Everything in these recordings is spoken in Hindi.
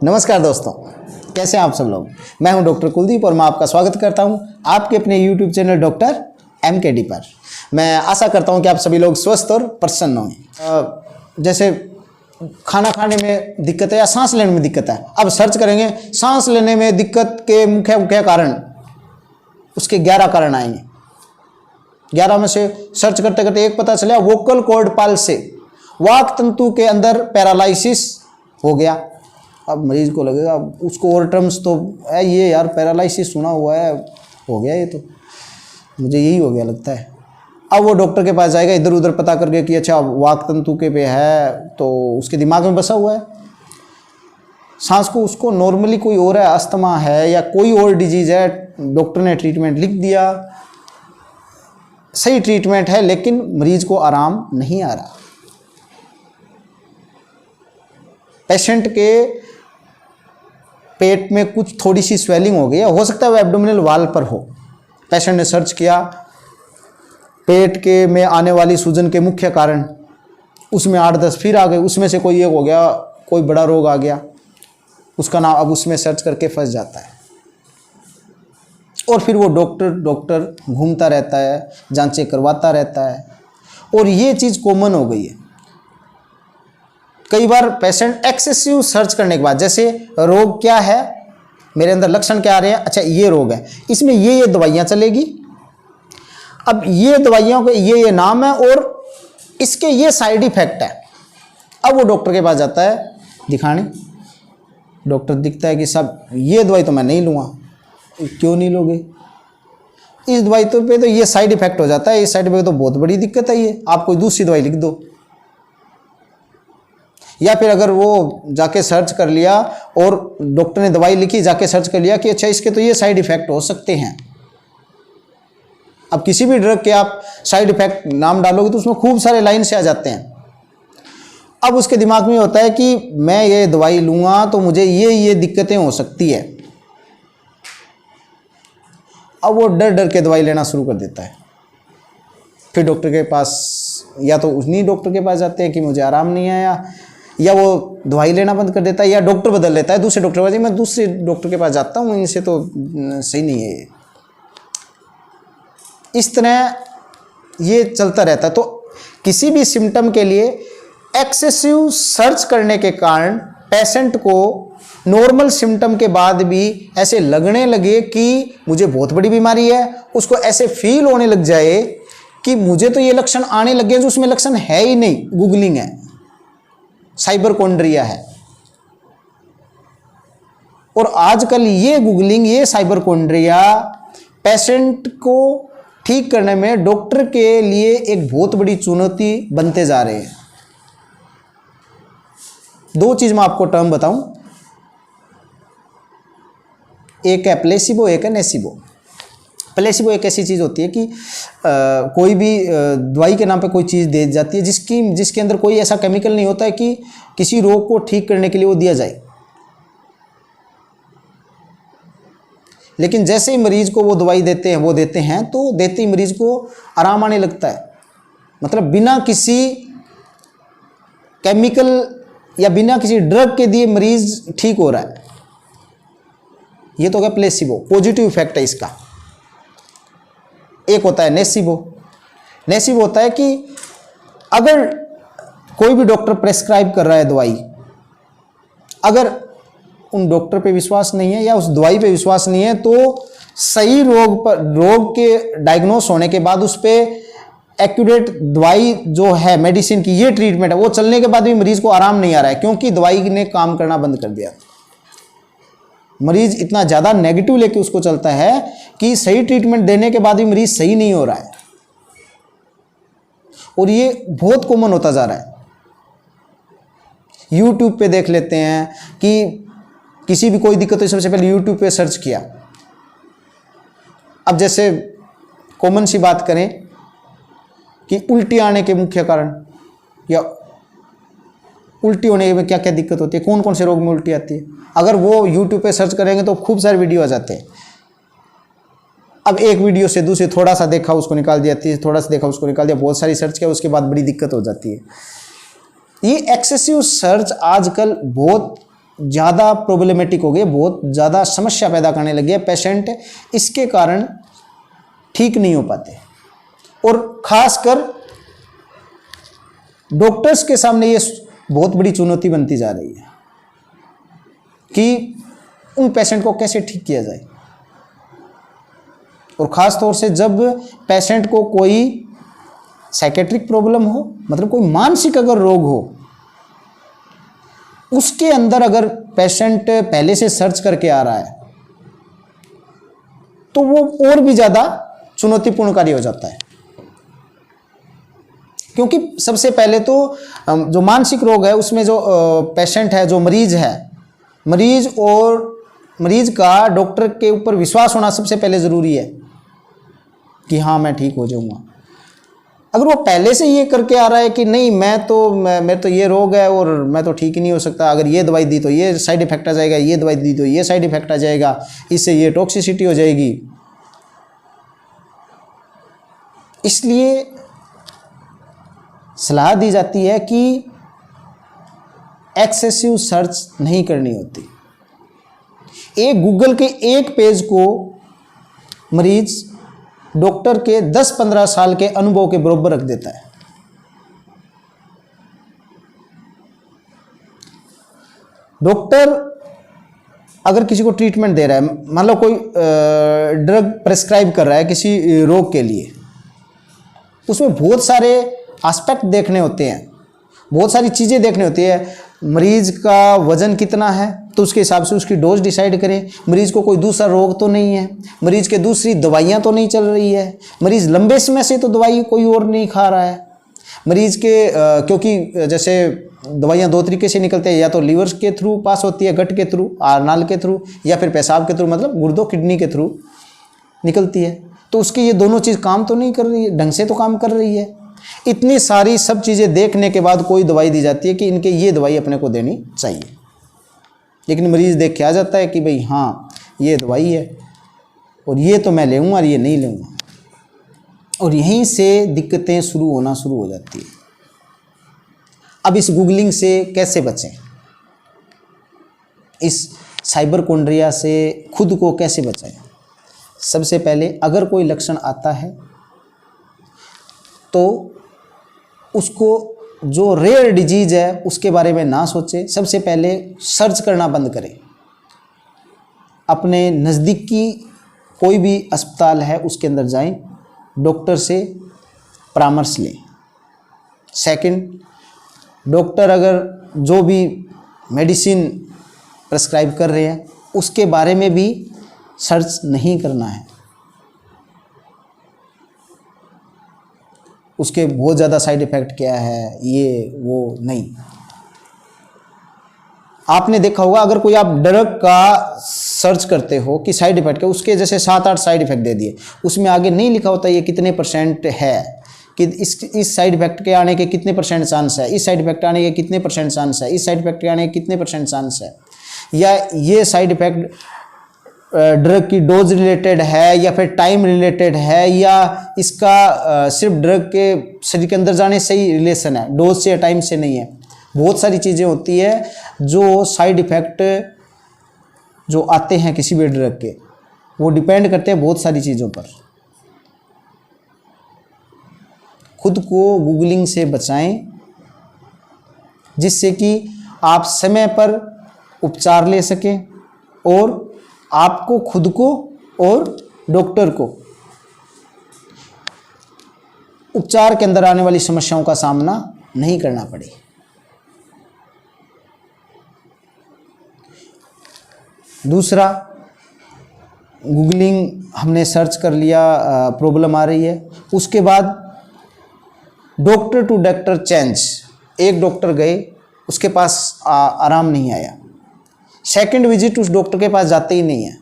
नमस्कार दोस्तों, कैसे हैं आप सब लोग। मैं हूं डॉक्टर कुलदीप और मैं आपका स्वागत करता हूं आपके अपने YouTube चैनल डॉक्टर MKD पर। मैं आशा करता हूं कि आप सभी लोग स्वस्थ और प्रसन्न होंगे। जैसे खाना खाने में दिक्कत है या सांस लेने में दिक्कत है, अब सर्च करेंगे सांस लेने में दिक्कत के मुख्य कारण, उसके 11 कारण आएंगे। 11 में से सर्च करते करते एक पता चला, वोकल कॉर्ड पाल्सी, वाक तंतु के अंदर पैरालाइसिस हो गया। अब मरीज को लगेगा उसको और टर्म्स तो है, ये यार पैरालाइसिस सुना हुआ है, हो गया ये तो मुझे यही हो गया लगता है। अब वो डॉक्टर के पास जाएगा इधर उधर पता करके कि अच्छा वाक तंतु के पे है, तो उसके दिमाग में बसा हुआ है सांस को, उसको नॉर्मली कोई और है, अस्थमा है या कोई और डिजीज है, डॉक्टर ने ट्रीटमेंट लिख दिया, सही ट्रीटमेंट है, लेकिन मरीज को आराम नहीं आ रहा। पेशेंट के पेट में कुछ थोड़ी सी स्वेलिंग हो गई है, हो सकता है वो एब्डोमिनल वाल पर हो। पेशेंट ने सर्च किया पेट के में आने वाली सूजन के मुख्य कारण, उसमें 8-10 फिर आ गए, उसमें से कोई एक हो गया, कोई बड़ा रोग आ गया, उसका नाम अब उसमें सर्च करके फंस जाता है। और फिर वो डॉक्टर घूमता रहता है, जांचें करवाता रहता है, और ये चीज़ कॉमन हो गई है। कई बार पेशेंट एक्सेसिव सर्च करने के बाद, जैसे रोग क्या है, मेरे अंदर लक्षण क्या आ रहे हैं, अच्छा ये रोग है, इसमें ये दवाइयाँ चलेगी, अब ये दवाइयों के ये नाम है और इसके ये साइड इफेक्ट है। अब वो डॉक्टर के पास जाता है दिखाने, डॉक्टर दिखता है कि सब ये दवाई तो मैं नहीं लूँगा। क्यों नहीं लोगे? इस दवाई तो पे तो ये साइड इफेक्ट हो जाता है, इस साइड इफेक्ट तो बहुत बड़ी दिक्कत है, ये आप कोई दूसरी दवाई लिख दो। या फिर अगर वो जाके सर्च कर लिया और डॉक्टर ने दवाई लिखी, जाके सर्च कर लिया कि अच्छा इसके तो ये साइड इफेक्ट हो सकते हैं। अब किसी भी ड्रग के आप साइड इफेक्ट नाम डालोगे तो उसमें खूब सारे लाइन से आ जाते हैं। अब उसके दिमाग में होता है कि मैं ये दवाई लूँगा तो मुझे ये दिक्कतें हो सकती है। अब वो डर डर के दवाई लेना शुरू कर देता है। फिर डॉक्टर के पास, या तो उन्हीं डॉक्टर के पास जाते हैं कि मुझे आराम नहीं आया, या वो दवाई लेना बंद कर देता है, या डॉक्टर बदल लेता है, दूसरे डॉक्टर के पास, मैं दूसरे डॉक्टर के पास जाता हूँ, इनसे तो सही नहीं है। इस तरह ये चलता रहता है। तो किसी भी सिम्टम के लिए एक्सेसिव सर्च करने के कारण पेशेंट को नॉर्मल सिम्टम के बाद भी ऐसे लगने लगे कि मुझे बहुत बड़ी बीमारी है, उसको ऐसे फील होने लग जाए कि मुझे तो ये लक्षण आने लग गए जो उसमें लक्षण है ही नहीं, गूगलिंग है, साइबरकोंड्रिया है। और आजकल ये गूगलिंग, ये साइबरकोंड्रिया पेशेंट को ठीक करने में डॉक्टर के लिए एक बहुत बड़ी चुनौती बनते जा रहे हैं। 2 चीज मैं आपको टर्म बताऊं, एक है प्लेसिबो, एक है नेसिबो। प्लेसिबो एक ऐसी चीज़ होती है कि कोई भी दवाई के नाम पे कोई चीज़ दे जाती है जिसके अंदर कोई ऐसा केमिकल नहीं होता है कि किसी रोग को ठीक करने के लिए वो दिया जाए। लेकिन जैसे ही मरीज को वो दवाई देते हैं तो देते ही मरीज को आराम आने लगता है। मतलब बिना किसी केमिकल या बिना किसी ड्रग के दिए मरीज ठीक हो रहा है। ये तो क्या प्लेसिबो, पॉजिटिव इफेक्ट है इसका। एक होता है नेसिबो। नेसिबो होता है कि अगर कोई भी डॉक्टर प्रेस्क्राइब कर रहा है दवाई, अगर उन डॉक्टर पे विश्वास नहीं है या उस दवाई पे विश्वास नहीं है, तो सही रोग के डायग्नोस होने के बाद उस पर एक्यूरेट दवाई जो है, मेडिसिन की ये ट्रीटमेंट है, वो चलने के बाद भी मरीज को आराम नहीं आ रहा है, क्योंकि दवाई ने काम करना बंद कर दिया। मरीज इतना ज़्यादा नेगेटिव लेके उसको चलता है कि सही ट्रीटमेंट देने के बाद भी मरीज सही नहीं हो रहा है। और ये बहुत कॉमन होता जा रहा है। यूट्यूब पे देख लेते हैं कि किसी भी कोई दिक्कत हो, सबसे पहले यूट्यूब पे सर्च किया। अब जैसे कॉमन सी बात करें कि उल्टी आने के मुख्य कारण, या उल्टी होने में क्या क्या दिक्कत होती है, कौन कौन से रोग में उल्टी आती है, अगर वो यूट्यूब पे सर्च करेंगे तो खूब सारे वीडियो आ जाते हैं। अब एक वीडियो से दूसरे थोड़ा सा देखा उसको निकाल दिया, थोड़ा सा देखा उसको निकाल दिया, बहुत सारी सर्च किया, उसके बाद बड़ी दिक्कत हो जाती है। ये एक्सेसिव सर्च आजकल बहुत ज़्यादा प्रॉब्लमेटिक हो गई, बहुत ज़्यादा समस्या पैदा करने लगी है पेशेंट, इसके कारण ठीक नहीं हो पाते। और ख़ासकर डॉक्टर्स के सामने ये बहुत बड़ी चुनौती बनती जा रही है कि उन पेशेंट को कैसे ठीक किया जाए। और ख़ास तौर से जब पेशेंट को कोई साइकेट्रिक प्रॉब्लम हो, मतलब कोई मानसिक अगर रोग हो, उसके अंदर अगर पेशेंट पहले से सर्च करके आ रहा है तो वो और भी ज़्यादा चुनौतीपूर्ण कार्य हो जाता है। क्योंकि सबसे पहले तो जो मानसिक रोग है उसमें जो पेशेंट है, जो मरीज है, मरीज का डॉक्टर के ऊपर विश्वास होना सबसे पहले ज़रूरी है कि हाँ मैं ठीक हो जाऊंगा। अगर वो पहले से ये करके आ रहा है कि नहीं मैं तो ये रोग है और मैं तो ठीक ही नहीं हो सकता, अगर ये दवाई दी तो ये साइड इफेक्ट आ जाएगा, ये दवाई दी तो ये साइड इफेक्ट आ जाएगा, इससे ये टॉक्सिसिटी हो जाएगी, इसलिए सलाह दी जाती है कि एक्सेसिव सर्च नहीं करनी होती। एक गूगल के एक पेज को मरीज डॉक्टर के 10-15 साल के अनुभव के बराबर रख देता है। डॉक्टर अगर किसी को ट्रीटमेंट दे रहा है, मान लो कोई ड्रग प्रेस्क्राइब कर रहा है किसी रोग के लिए, उसमें बहुत सारे एस्पेक्ट देखने होते हैं, बहुत सारी चीज़ें देखने होती है। मरीज का वज़न कितना है तो उसके हिसाब से उसकी डोज डिसाइड करें, मरीज को कोई दूसरा रोग तो नहीं है, मरीज के दूसरी दवाइयाँ तो नहीं चल रही है, मरीज लंबे समय से तो दवाई कोई और नहीं खा रहा है, मरीज के क्योंकि जैसे दवाइयाँ दो तरीके से निकलते हैं, या तो लीवर के थ्रू पास होती है, गट के थ्रू, नाल के थ्रू, या फिर पेशाब के थ्रू, मतलब गुर्दों किडनी के थ्रू निकलती है। तो उसकी ये दोनों चीज़ काम तो नहीं कर रही है, ढंग से तो काम कर रही है। इतनी सारी सब चीज़ें देखने के बाद कोई दवाई दी जाती है कि इनके ये दवाई अपने को देनी चाहिए, लेकिन मरीज़ देख के आ जाता है कि भाई हाँ ये दवाई है और ये तो मैं लूँगा और ये नहीं लूँगा, और यहीं से दिक्कतें शुरू हो जाती है। अब इस गूगलिंग से कैसे बचें, इस साइबरकोंड्रिया से खुद को कैसे बचाएं? सबसे पहले अगर कोई लक्षण आता है तो उसको जो रेयर डिजीज है उसके बारे में ना सोचें, सबसे पहले सर्च करना बंद करें। अपने नज़दीकी कोई भी अस्पताल है उसके अंदर जाएं, डॉक्टर से परामर्श लें। सेकंड, डॉक्टर अगर जो भी मेडिसिन प्रेस्क्राइब कर रहे हैं उसके बारे में भी सर्च नहीं करना है, उसके बहुत ज़्यादा साइड इफ़ेक्ट क्या है ये वो नहीं। आपने देखा होगा अगर कोई आप ड्रग का सर्च करते हो कि साइड इफ़ेक्ट क्या, उसके जैसे 7-8 साइड इफ़ेक्ट दे दिए, उसमें आगे नहीं लिखा होता ये कितने % है, कि इस साइड इफ़ेक्ट के आने के कितने % चांस है, इस साइड इफ़ेक्ट आने के कितने % चांस है, इस साइड इफ़ेक्ट के आने के कितने % चांस है, या ये साइड इफ़ेक्ट ड्रग की डोज रिलेटेड है या फिर टाइम रिलेटेड है, या इसका सिर्फ ड्रग के शरीर के अंदर जाने से ही रिलेशन है, डोज से या टाइम से नहीं है। बहुत सारी चीज़ें होती है जो साइड इफ़ेक्ट जो आते हैं किसी भी ड्रग के, वो डिपेंड करते हैं बहुत सारी चीज़ों पर। खुद को गूगलिंग से बचाएं जिससे कि आप समय पर उपचार ले सकें और आपको खुद को और डॉक्टर को उपचार के अंदर आने वाली समस्याओं का सामना नहीं करना पड़े। दूसरा, गूगलिंग हमने सर्च कर लिया, प्रॉब्लम आ रही है, उसके बाद डॉक्टर टू डॉक्टर चेंज, एक डॉक्टर गए उसके पास आराम नहीं आया, सेकंड विजिट उस डॉक्टर के पास जाते ही नहीं है,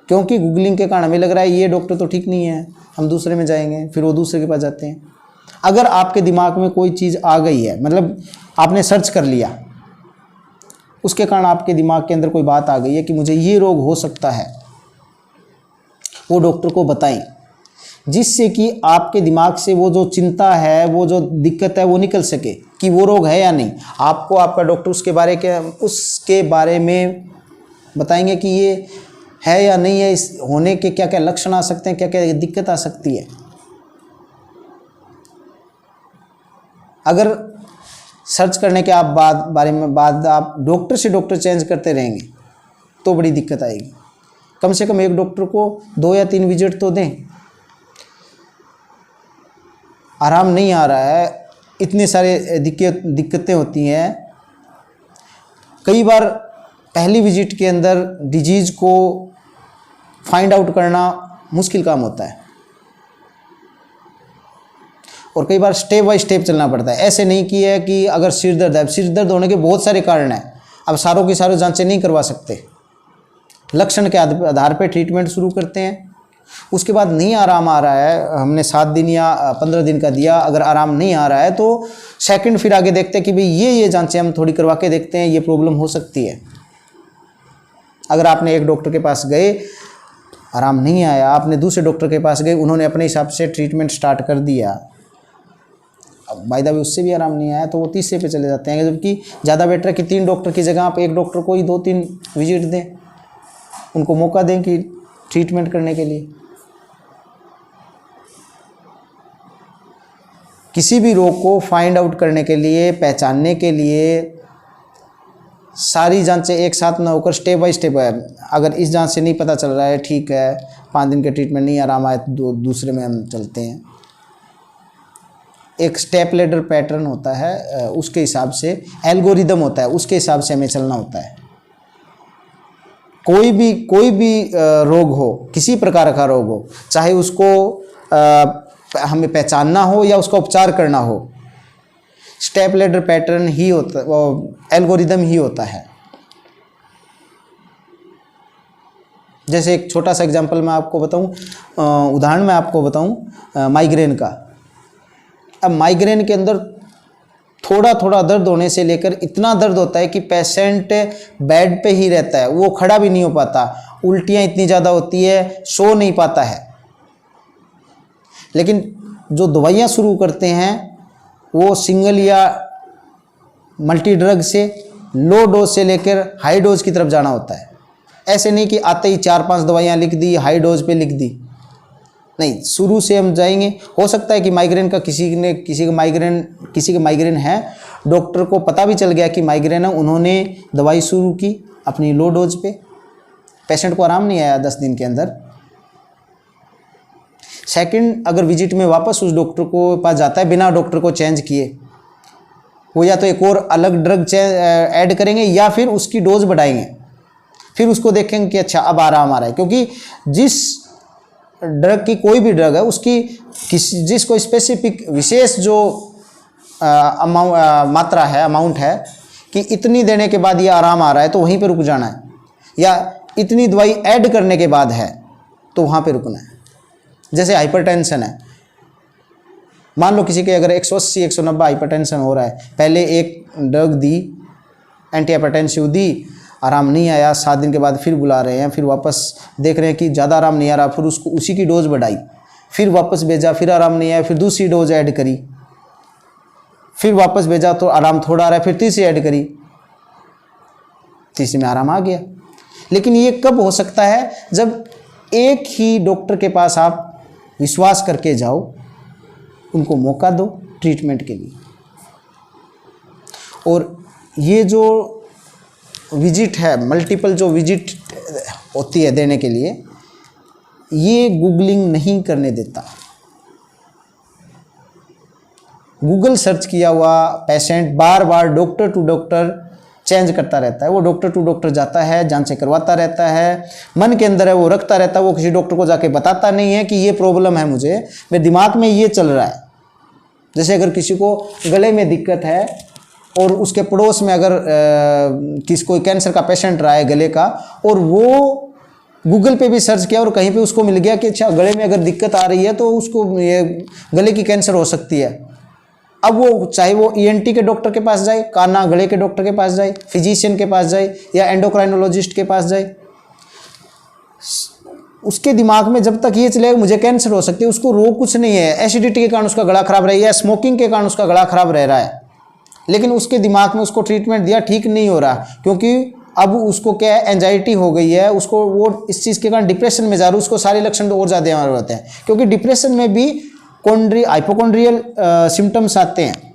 क्योंकि गूगलिंग के कारण हमें लग रहा है ये डॉक्टर तो ठीक नहीं है, हम दूसरे में जाएंगे, फिर वो दूसरे के पास जाते हैं। अगर आपके दिमाग में कोई चीज़ आ गई है, मतलब आपने सर्च कर लिया, उसके कारण आपके दिमाग के अंदर कोई बात आ गई है कि मुझे ये रोग हो सकता है, वो डॉक्टर को बताएं जिससे कि आपके दिमाग से वो जो चिंता है, वो जो दिक्कत है, वो निकल सके कि वो रोग है या नहीं। आपको आपका डॉक्टर उसके बारे में बताएंगे कि ये है या नहीं है, इस होने के क्या क्या लक्षण आ सकते हैं, क्या क्या दिक्कत आ सकती है। अगर सर्च करने के बाद आप डॉक्टर से डॉक्टर चेंज करते रहेंगे तो बड़ी दिक्कत आएगी। कम से कम एक डॉक्टर को 2 या 3 विजिट तो दें। आराम नहीं आ रहा है, इतने सारे दिक्कतें होती हैं। कई बार पहली विजिट के अंदर डिजीज़ को फाइंड आउट करना मुश्किल काम होता है और कई बार स्टेप बाय स्टेप चलना पड़ता है। ऐसे नहीं कि है कि अगर सिर दर्द है, सिर दर्द होने के बहुत सारे कारण हैं, अब सारों की सारों जांचें नहीं करवा सकते। लक्षण के आधार पर ट्रीटमेंट शुरू करते हैं। उसके बाद नहीं आराम आ रहा है, हमने 7 दिन या 15 दिन का दिया, अगर आराम नहीं आ रहा है तो सेकंड फिर आगे देखते हैं कि भाई ये जांचें हम थोड़ी करवा के देखते हैं, ये प्रॉब्लम हो सकती है। अगर आपने एक डॉक्टर के पास गए, आराम नहीं आया, आपने दूसरे डॉक्टर के पास गए, उन्होंने अपने हिसाब से ट्रीटमेंट स्टार्ट कर दिया, अब बाय द वे उससे भी आराम नहीं आया तो वो तीसरे पे चले जाते हैं। जबकि ज़्यादा बेटर है कि 3 डॉक्टर की जगह आप एक डॉक्टर को ही 2-3 विजिट दें, उनको मौका दें कि ट्रीटमेंट करने के लिए। किसी भी रोग को फाइंड आउट करने के लिए, पहचानने के लिए सारी जांचें एक साथ ना होकर स्टेप बाय स्टेप है। अगर इस जांच से नहीं पता चल रहा है, ठीक है, 5 दिन के ट्रीटमेंट नहीं आराम आए तो दूसरे में हम चलते हैं। एक स्टेप लेडर पैटर्न होता है, उसके हिसाब से एल्गोरिदम होता है, उसके हिसाब से हमें चलना होता है। कोई भी रोग हो, किसी प्रकार का रोग हो, चाहे उसको हमें पहचानना हो या उसका उपचार करना हो, स्टेप लेडर पैटर्न ही होता, वो एल्गोरिदम ही होता है। जैसे एक छोटा सा एग्जांपल मैं आपको बताऊं, उदाहरण मैं आपको बताऊं माइग्रेन का। अब माइग्रेन के अंदर थोड़ा थोड़ा दर्द होने से लेकर इतना दर्द होता है कि पेशेंट बेड पे ही रहता है, वो खड़ा भी नहीं हो पाता, उल्टियाँ इतनी ज़्यादा होती है, सो नहीं पाता है। लेकिन जो दवाइयाँ शुरू करते हैं वो सिंगल या मल्टी ड्रग से, लो डोज से लेकर हाई डोज की तरफ जाना होता है। ऐसे नहीं कि आते ही 4-5 दवाइयाँ लिख दी, हाई डोज पे लिख दी, नहीं, शुरू से हम जाएंगे। हो सकता है कि माइग्रेन का किसी का माइग्रेन है, डॉक्टर को पता भी चल गया कि माइग्रेन है, उन्होंने दवाई शुरू की अपनी लो डोज पे, पेशेंट को आराम नहीं आया 10 दिन के अंदर। सेकंड अगर विजिट में वापस उस डॉक्टर को पास जाता है बिना डॉक्टर को चेंज किए, वो या तो एक और अलग ड्रग ऐड करेंगे या फिर उसकी डोज बढ़ाएंगे, फिर उसको देखेंगे कि अच्छा अब आराम आ रहा है। क्योंकि जिस ड्रग की, कोई भी ड्रग है, उसकी जिसको स्पेसिफिक विशेष जो मात्रा है, अमाउंट है कि इतनी देने के बाद ये आराम आ रहा है तो वहीं पे रुक जाना है, या इतनी दवाई ऐड करने के बाद है तो वहाँ पे रुकना है। जैसे हाइपरटेंशन है, मान लो किसी के अगर 180-190 हाइपरटेंशन हो रहा है, पहले एक ड्रग दी, एंटी हाइपरटेंसिव दी, आराम नहीं आया, 7 दिन के बाद फिर बुला रहे हैं, फिर वापस देख रहे हैं कि ज़्यादा आराम नहीं आ रहा, फिर उसको उसी की डोज बढ़ाई, फिर वापस भेजा, फिर आराम नहीं आया, फिर दूसरी डोज ऐड करी, फिर वापस भेजा तो आराम थोड़ा आ रहा है, फिर तीसरी ऐड करी, तीसरी में आराम आ गया। लेकिन ये कब हो सकता है? जब एक ही डॉक्टर के पास आप विश्वास करके जाओ, उनको मौका दो ट्रीटमेंट के लिए। और ये जो विजिट है, मल्टीपल जो विजिट होती है देने के लिए, ये गूगलिंग नहीं करने देता। गूगल सर्च किया हुआ पेशेंट बार बार डॉक्टर टू डॉक्टर चेंज करता रहता है। वो डॉक्टर टू डॉक्टर जाता है, जांचें करवाता रहता है, मन के अंदर है वो रखता रहता है, वो किसी डॉक्टर को जाके बताता नहीं है कि ये प्रॉब्लम है मुझे, मेरे दिमाग में ये चल रहा है। जैसे अगर किसी को गले में दिक्कत है और उसके पड़ोस में अगर कोई कैंसर का पेशेंट रहा है गले का, और वो गूगल पे भी सर्च किया और कहीं पे उसको मिल गया कि अच्छा गले में अगर दिक्कत आ रही है तो उसको ये गले की कैंसर हो सकती है। अब वो चाहे वो ENT के डॉक्टर के पास जाए, काना गले के डॉक्टर के पास जाए, फिजिशियन के पास जाए या एंडोक्राइनोलॉजिस्ट के पास जाए, उसके दिमाग में जब तक ये चलेगा मुझे कैंसर हो सकती है, उसको रोग कुछ नहीं है, एसिडिटी के कारण उसका गला खराब रही है, स्मोकिंग के कारण उसका गला खराब रह रहा है, लेकिन उसके दिमाग में उसको ट्रीटमेंट दिया, ठीक नहीं हो रहा, क्योंकि अब उसको क्या है, एंजाइटी हो गई है, उसको वो इस चीज़ के कारण डिप्रेशन में जा रहा है, उसको सारे लक्षण और ज़्यादा होते हैं, क्योंकि डिप्रेशन में भी हाइपोकॉन्ड्रियल सिम्टम्स आते हैं,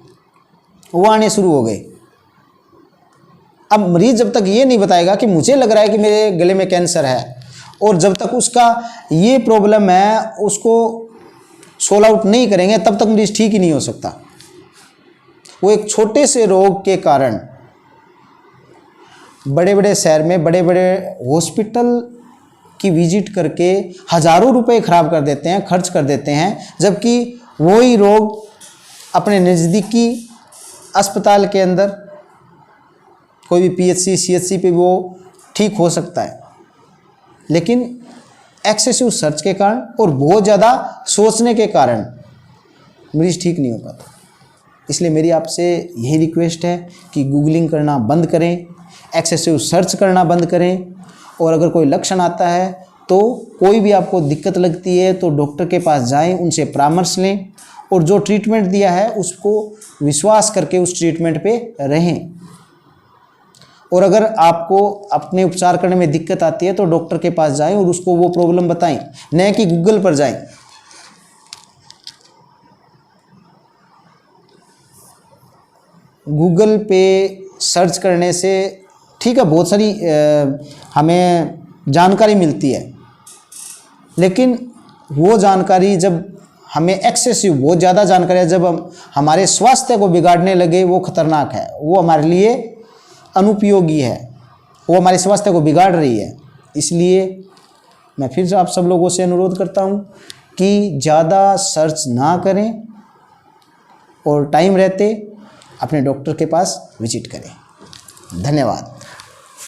वो आने शुरू हो गए। अब मरीज जब तक ये नहीं बताएगा कि मुझे लग रहा है कि मेरे गले में कैंसर है, और जब तक उसका ये प्रॉब्लम है उसको सोल्व आउट नहीं करेंगे, तब तक मरीज ठीक ही नहीं हो सकता। वो एक छोटे से रोग के कारण बड़े बड़े शहर में बड़े बड़े हॉस्पिटल की विजिट करके हज़ारों रुपए खराब कर देते हैं, खर्च कर देते हैं, जबकि वही रोग अपने नज़दीकी अस्पताल के अंदर कोई भी पीएचसी सीएचसी पे वो ठीक हो सकता है, लेकिन एक्सेसिव सर्च के कारण और बहुत ज़्यादा सोचने के कारण मरीज ठीक नहीं हो पाता। इसलिए मेरी आपसे यही रिक्वेस्ट है कि गूगलिंग करना बंद करें, एक्सेसिव सर्च करना बंद करें, और अगर कोई लक्षण आता है तो कोई भी आपको दिक्कत लगती है तो डॉक्टर के पास जाएं, उनसे परामर्श लें, और जो ट्रीटमेंट दिया है उसको विश्वास करके उस ट्रीटमेंट पे रहें। और अगर आपको अपने उपचार करने में दिक्कत आती है तो डॉक्टर के पास जाएं और उसको वो प्रॉब्लम बताएं, न कि गूगल पर जाएं। गूगल पे सर्च करने से ठीक है बहुत सारी हमें जानकारी मिलती है, लेकिन वो जानकारी जब हमें एक्सेसिव बहुत ज़्यादा जानकारी जब हमारे स्वास्थ्य को बिगाड़ने लगे, वो खतरनाक है, वो हमारे लिए अनुपयोगी है, वो हमारे स्वास्थ्य को बिगाड़ रही है। इसलिए मैं फिर से आप सब लोगों से अनुरोध करता हूँ कि ज़्यादा सर्च ना करें और टाइम रहते अपने डॉक्टर के पास विजिट करें। धन्यवाद।